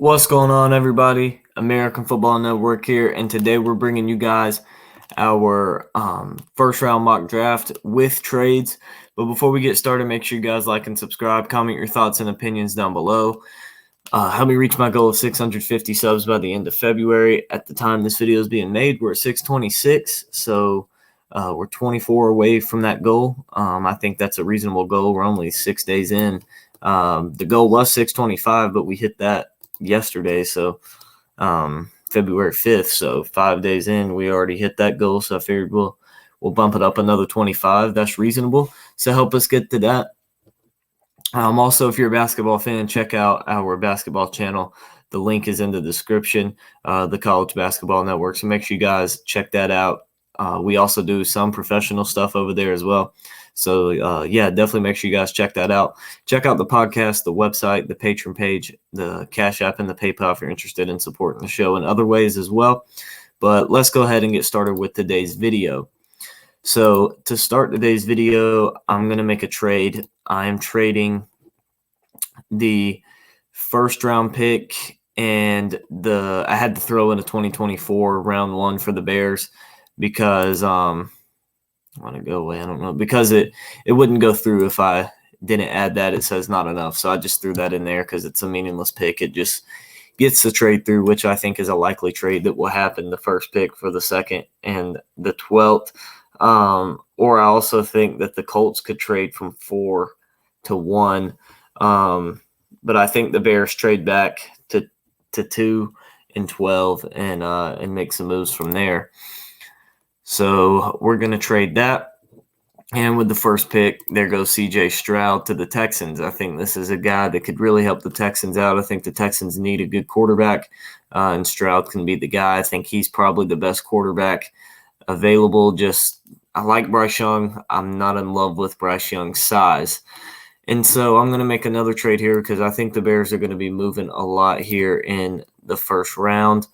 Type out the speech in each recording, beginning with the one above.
What's going on, everybody? American Football Network here, and today we're bringing you guys our first round mock draft with trades. But before we get started, make sure you guys like and subscribe, comment your thoughts and opinions down below. Help me reach my goal of 650 subs by the end of February. At the time this video is being made, we're at 626, so we're 24 away from that goal. I think that's a reasonable goal. We're only 6 days in. The goal was 625, but we hit that yesterday, so February 5th, so 5 days in, we already hit that goal. So I figured we'll bump it up another 25. That's reasonable, so help us get to that. Also, if you're a basketball fan, check out our basketball channel. The link is in the description, the College Basketball Network, so make sure you guys check that out. We also do some professional stuff over there as well. So, yeah, definitely make sure you guys check that out. Check out the podcast, the website, the Patreon page, the Cash App, and the PayPal if you're interested in supporting the show in other ways as well. But let's go ahead and get started with today's video. So to start today's video, I'm going to make a trade. I am trading the first round pick and I had to throw in a 2024 round one for the Bears because I want to go away. I don't know, because it wouldn't go through if I didn't add that. It says not enough, so I just threw that in there because it's a meaningless pick. It just gets the trade through, which I think is a likely trade that will happen. The first pick for the second and the 12th. Or I also think that the Colts could trade from 4 to 1. But I think the Bears trade back to 2 and 12 and make some moves from there. So we're going to trade that. And with the first pick, there goes C.J. Stroud to the Texans. I think this is a guy that could really help the Texans out. I think the Texans need a good quarterback, and Stroud can be the guy. I think he's probably the best quarterback available. I like Bryce Young. I'm not in love with Bryce Young's size. And so I'm going to make another trade here because I think the Bears are going to be moving a lot here in the first round.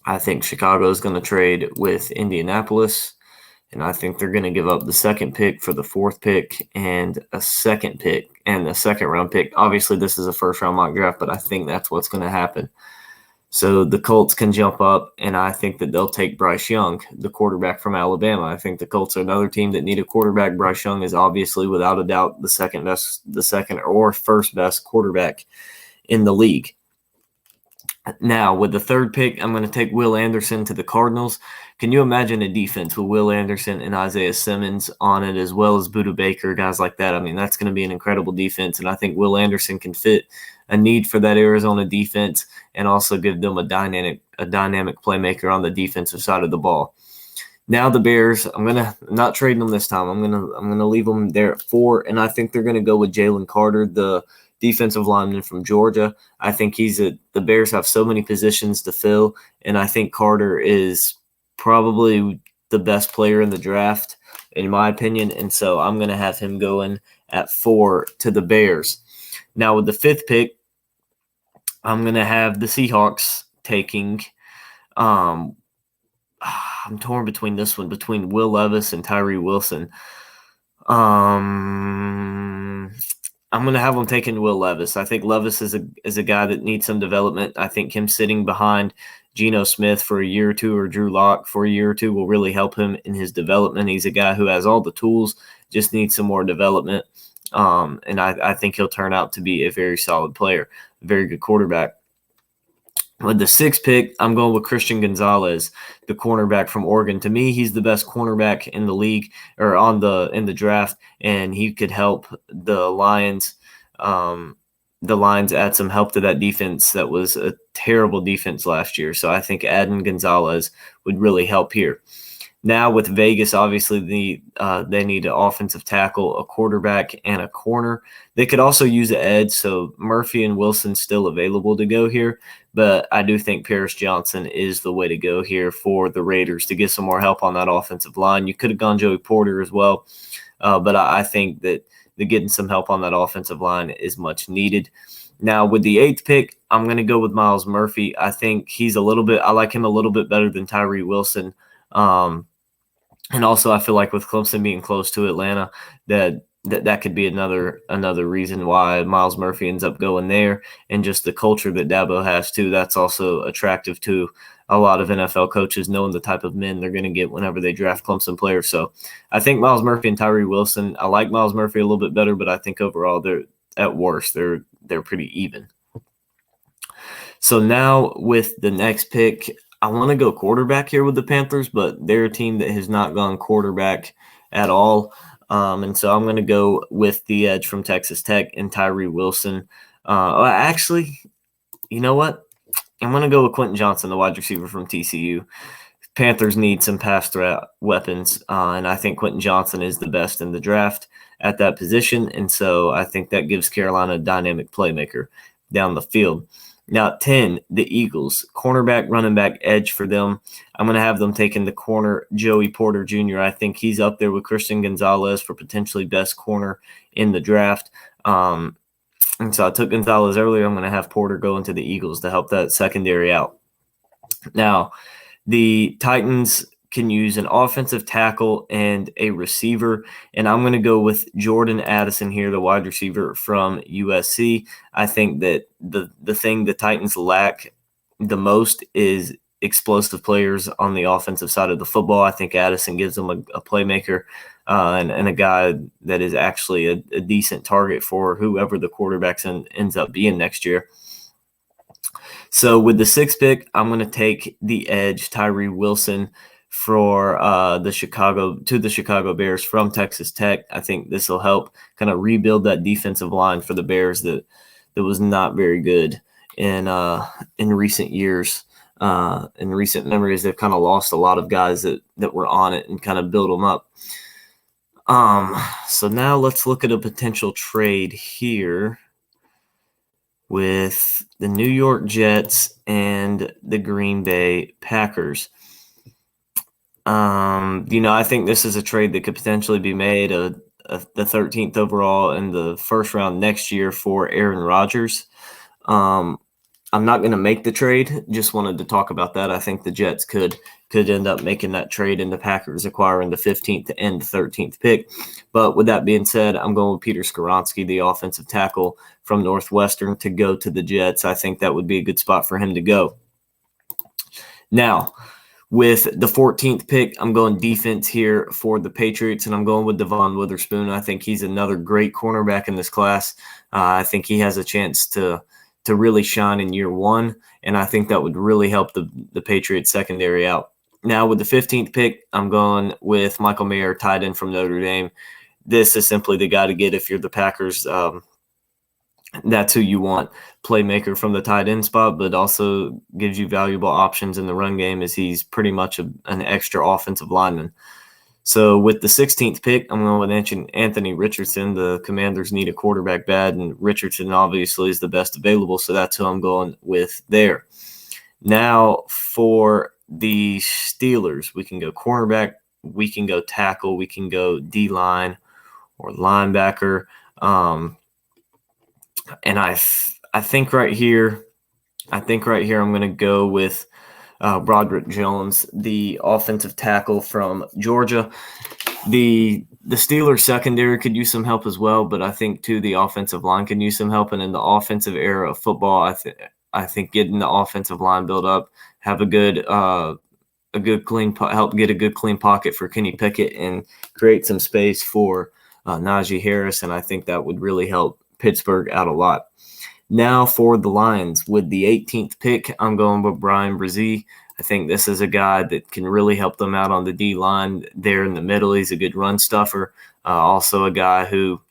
I think Chicago is going to trade with Indianapolis, and I think they're going to give up the second pick for the fourth pick and a second pick and a second round pick. Obviously, this is a first round mock draft, but I think that's what's going to happen. So the Colts can jump up, and I think that they'll take Bryce Young, the quarterback from Alabama. I think the Colts are another team that need a quarterback. Bryce Young is obviously, without a doubt, the second or first best quarterback in the league. Now, with the third pick, I'm going to take Will Anderson to the Cardinals. Can you imagine a defense with Will Anderson and Isaiah Simmons on it, as well as Budda Baker, guys like that? I mean, that's going to be an incredible defense, and I think Will Anderson can fit a need for that Arizona defense and also give them a dynamic playmaker on the defensive side of the ball. Now the Bears, I'm not trading them this time. I'm gonna leave them there at 4, and I think they're gonna go with Jalen Carter, the defensive lineman from Georgia. I think the Bears have so many positions to fill, and I think Carter is probably the best player in the draft, in my opinion, and so I'm going to have him going at 4 to the Bears. Now with the fifth pick, I'm going to have the Seahawks taking I'm torn between this one, between Will Levis and Tyree Wilson. I'm going to have them taking Will Levis. I think Levis is a guy that needs some development. I think him sitting behind Geno Smith for a year or two, or Drew Lock for a year or two, will really help him in his development. He's a guy who has all the tools, just needs some more development. And I think he'll turn out to be a very solid player, a very good quarterback. With the sixth pick, I'm going with Christian Gonzalez, the cornerback from Oregon. To me, he's the best cornerback in the league, or in the draft, and he could help the Lions. The Lions add some help to that defense that was a terrible defense last year. So I think adding Gonzalez would really help here. Now with Vegas, obviously they need an offensive tackle, a quarterback, and a corner. They could also use an edge, so Murphy and Wilson still available to go here. But I do think Paris Johnson is the way to go here for the Raiders to get some more help on that offensive line. You could have gone Joey Porter as well, but I think that getting some help on that offensive line is much needed. Now, with the eighth pick, I'm going to go with Myles Murphy. I think I like him a little bit better than Tyree Wilson. And also, I feel like with Clemson being close to Atlanta, that that could be another reason why Myles Murphy ends up going there, and just the culture that Dabo has too. That's also attractive to a lot of NFL coaches, knowing the type of men they're going to get whenever they draft Clemson players. So I think Myles Murphy and Tyree Wilson. I like Myles Murphy a little bit better, but I think overall at worst they're pretty even. So now with the next pick, I want to go quarterback here with the Panthers, but they're a team that has not gone quarterback at all. And so I'm going to go with the edge from Texas Tech and Tyree Wilson. Actually, you know what? I'm going to go with Quentin Johnson, the wide receiver from TCU. Panthers need some pass threat weapons, and I think Quentin Johnson is the best in the draft at that position. And so I think that gives Carolina a dynamic playmaker down the field. Now, at 10, the Eagles, cornerback, running back, edge for them. I'm going to have them taking the corner, Joey Porter Jr. I think he's up there with Christian Gonzalez for potentially best corner in the draft. And so I took Gonzalez earlier. I'm going to have Porter go into the Eagles to help that secondary out. Now, the Titans can use an offensive tackle and a receiver, and I'm going to go with Jordan Addison here, the wide receiver from USC. I think that the thing the Titans lack the most is explosive players on the offensive side of the football. I think Addison gives them a playmaker and a guy that is actually a decent target for whoever the quarterback ends up being next year. So with the 6th pick, I'm going to take the edge, Tyree Wilson, for the Chicago Bears from Texas Tech. I think this will help kind of rebuild that defensive line for the Bears that was not very good in recent years. In recent memories, they've kind of lost a lot of guys that were on it and kind of build them up. So now let's look at a potential trade here with the New York Jets and the Green Bay Packers. I think this is a trade that could potentially be made the 13th overall in the first round next year for Aaron Rodgers. I'm not going to make the trade. Just wanted to talk about that. I think the Jets could end up making that trade and the Packers acquiring the 15th and the 13th pick. But with that being said, I'm going with Peter Skoronski, the offensive tackle from Northwestern, to go to the Jets. I think that would be a good spot for him to go. Now, with the 14th pick, I'm going defense here for the Patriots, and I'm going with Devon Witherspoon. I think he's another great cornerback in this class. I think he has a chance to really shine in year one, and I think that would really help the Patriots secondary out. Now, with the 15th pick, I'm going with Michael Mayer, tight end from Notre Dame. This is simply the guy to get if you're the Packers. That's who you want, playmaker from the tight end spot, but also gives you valuable options in the run game as he's pretty much an extra offensive lineman. So with the 16th pick, I'm going with Anthony Richardson. The Commanders need a quarterback bad, and Richardson obviously is the best available, so that's who I'm going with there. Now for the Steelers, we can go cornerback, we can go tackle, we can go D-line or linebacker. And I think right here I'm going to go with Broderick Jones, the offensive tackle from Georgia. The Steelers secondary could use some help as well, but I think too the offensive line can use some help. And in the offensive era of football, I think getting the offensive line built up, have help get a good clean pocket for Kenny Pickett and create some space for Najee Harris, and I think that would really help Pittsburgh out a lot. Now for the Lions, with the 18th pick, I'm going with Brian Brzee. I think this is a guy that can really help them out on the D-line there in the middle. He's a good run stuffer. Also a guy who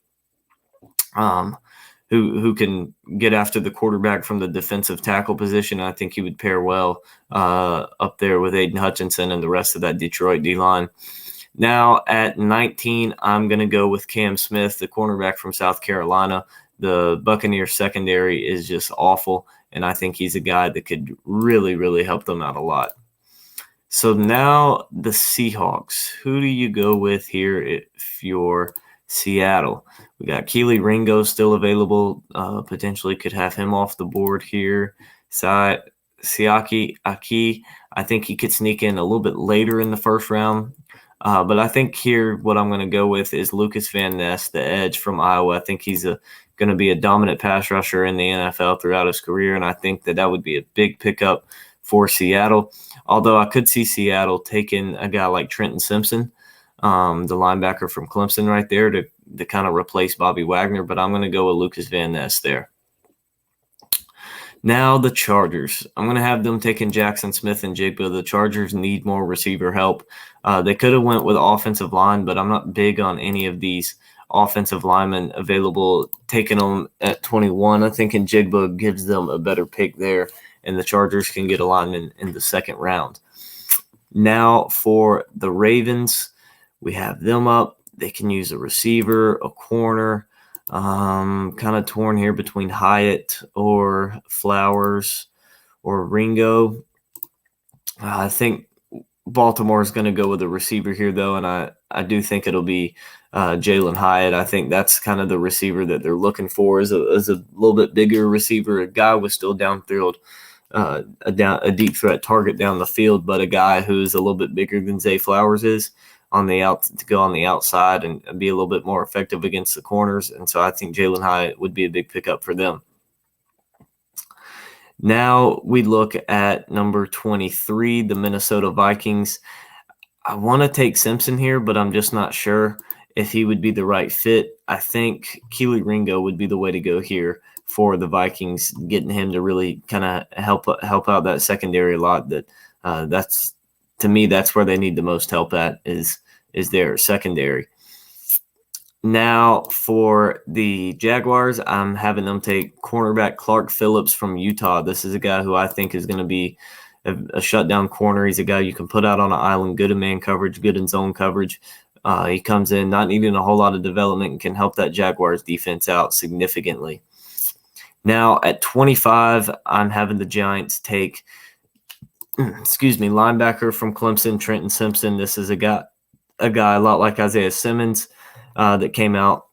can get after the quarterback from the defensive tackle position. I think he would pair well up there with Aiden Hutchinson and the rest of that Detroit D-line. Now at 19, I'm going to go with Cam Smith, the cornerback from South Carolina. The Buccaneers secondary is just awful, and I think he's a guy that could really, really help them out a lot. So now the Seahawks. Who do you go with here if you're Seattle? We got Keely Ringo still available. Potentially could have him off the board here. Siaki Aki, I think he could sneak in a little bit later in the first round. But I think here what I'm going to go with is Lucas Van Ness, the edge from Iowa. I think he's going to be a dominant pass rusher in the NFL throughout his career, and I think that would be a big pickup for Seattle. Although I could see Seattle taking a guy like Trenton Simpson, the linebacker from Clemson right there, to kind of replace Bobby Wagner, but I'm going to go with Lucas Van Ness there. Now the Chargers. I'm going to have them taking Jackson Smith-Njigba. The Chargers need more receiver help. They could have went with offensive line, but I'm not big on any of these offensive linemen available, taking them at 21. I think Njigba gives them a better pick there, and the Chargers can get a lineman in the second round. Now for the Ravens, we have them up. They can use a receiver, a corner. Kind of torn here between Hyatt or Flowers or Ringo. I think Baltimore is going to go with a receiver here, though, and I do think it'll be Jalen Hyatt. I think that's kind of the receiver that they're looking for, is a little bit bigger receiver, a guy with still downfield, a deep threat target down the field, but a guy who's a little bit bigger than Zay Flowers is on the to go on the outside and be a little bit more effective against the corners. And so I think Jalen Hyatt would be a big pickup for them. Now we look at number 23, the Minnesota Vikings. I want to take Simpson here, but I'm just not sure if he would be the right fit. I think Kelee Ringo would be the way to go here for the Vikings, getting him to really kind of help out that secondary a lot. That's, to me, that's where they need the most help at, is their secondary. Now for the Jaguars, I'm having them take cornerback Clark Phillips from Utah. This is a guy who I think is going to be a shutdown corner. He's a guy you can put out on an island, good in man coverage, good in zone coverage. He comes in not needing a whole lot of development and can help that Jaguars defense out significantly. Now at 25, I'm having the Giants take linebacker from Clemson, Trenton Simpson. This is a guy a lot like Isaiah Simmons that came out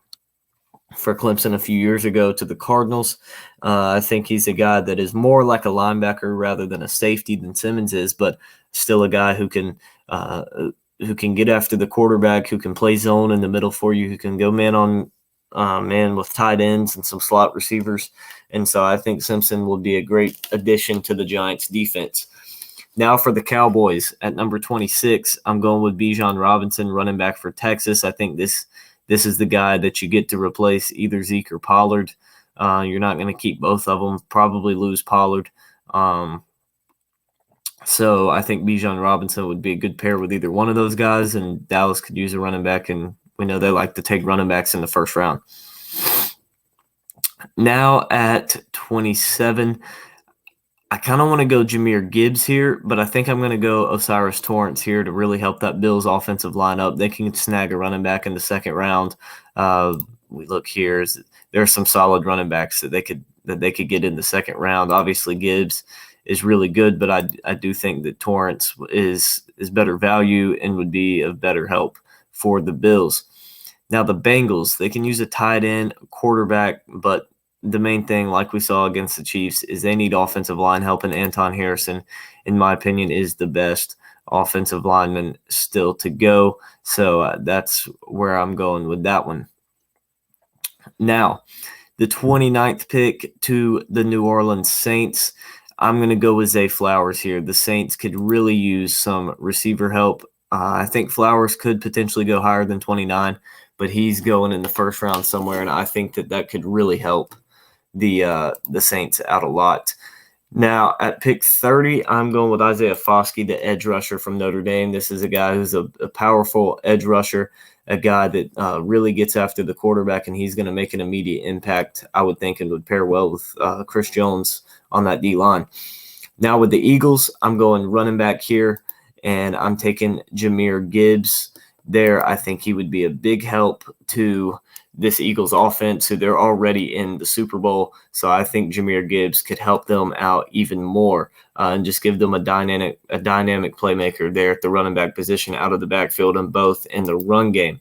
for Clemson a few years ago to the Cardinals. I think he's a guy that is more like a linebacker rather than a safety than Simmons is, but still a guy who can get after the quarterback, who can play zone in the middle for you, who can go man on man with tight ends and some slot receivers. And so I think Simpson will be a great addition to the Giants defense. Now for the Cowboys at number 26, I'm going with Bijan Robinson, running back for Texas. I think this is the guy that you get to replace either Zeke or Pollard. You're not going to keep both of them, probably lose Pollard. So I think Bijan Robinson would be a good pair with either one of those guys, and Dallas could use a running back, and we know they like to take running backs in the first round. Now at 27, I kind of want to go Jahmyr Gibbs here, but I think I'm going to go Osiris Torrance here to really help that Bills offensive line up. They can snag a running back in the second round. We look here, there are some solid running backs that they could get in the second round. Obviously, Gibbs is really good, but I do think that Torrance is better value and would be of better help for the Bills. Now the Bengals, they can use a tight end, quarterback, but the main thing, like we saw against the Chiefs, is they need offensive line help, and Anton Harrison, in my opinion, is the best offensive lineman still to go. So that's where I'm going with that one. Now, the 29th pick to the New Orleans Saints, I'm going to go with Zay Flowers here. The Saints could really use some receiver help. I think Flowers could potentially go higher than 29, but he's going in the first round somewhere, and I think that could really help the Saints out a lot. Now at pick 30, I'm going with Isaiah Foskey, the edge rusher from Notre Dame. This is a guy who's a powerful edge rusher, a guy that really gets after the quarterback, and he's going to make an immediate impact, I would think, and would pair well with Chris Jones on that D-line. Now with the Eagles, I'm going running back here, and I'm taking Jahmyr Gibbs there. I think he would be a big help to this Eagles offense, who they're already in the Super Bowl. So I think Jahmyr Gibbs could help them out even more and just give them a dynamic playmaker there at the running back position, out of the backfield, and both in the run game.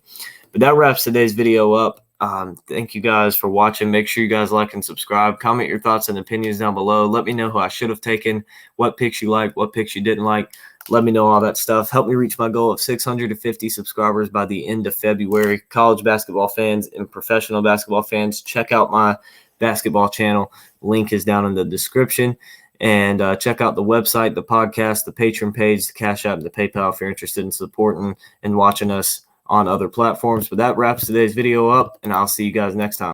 But that wraps today's video up. Thank you guys for watching. Make sure you guys like and subscribe. Comment your thoughts and opinions down below. Let me know who I should have taken, what picks you like, what picks you didn't like. Let me know all that stuff. Help me reach my goal of 650 subscribers by the end of February. College basketball fans and professional basketball fans, check out my basketball channel. Link is down in the description. And check out the website, the podcast, the Patreon page, the Cash App, and the PayPal if you're interested in supporting and watching us on other platforms. But that wraps today's video up, and I'll see you guys next time.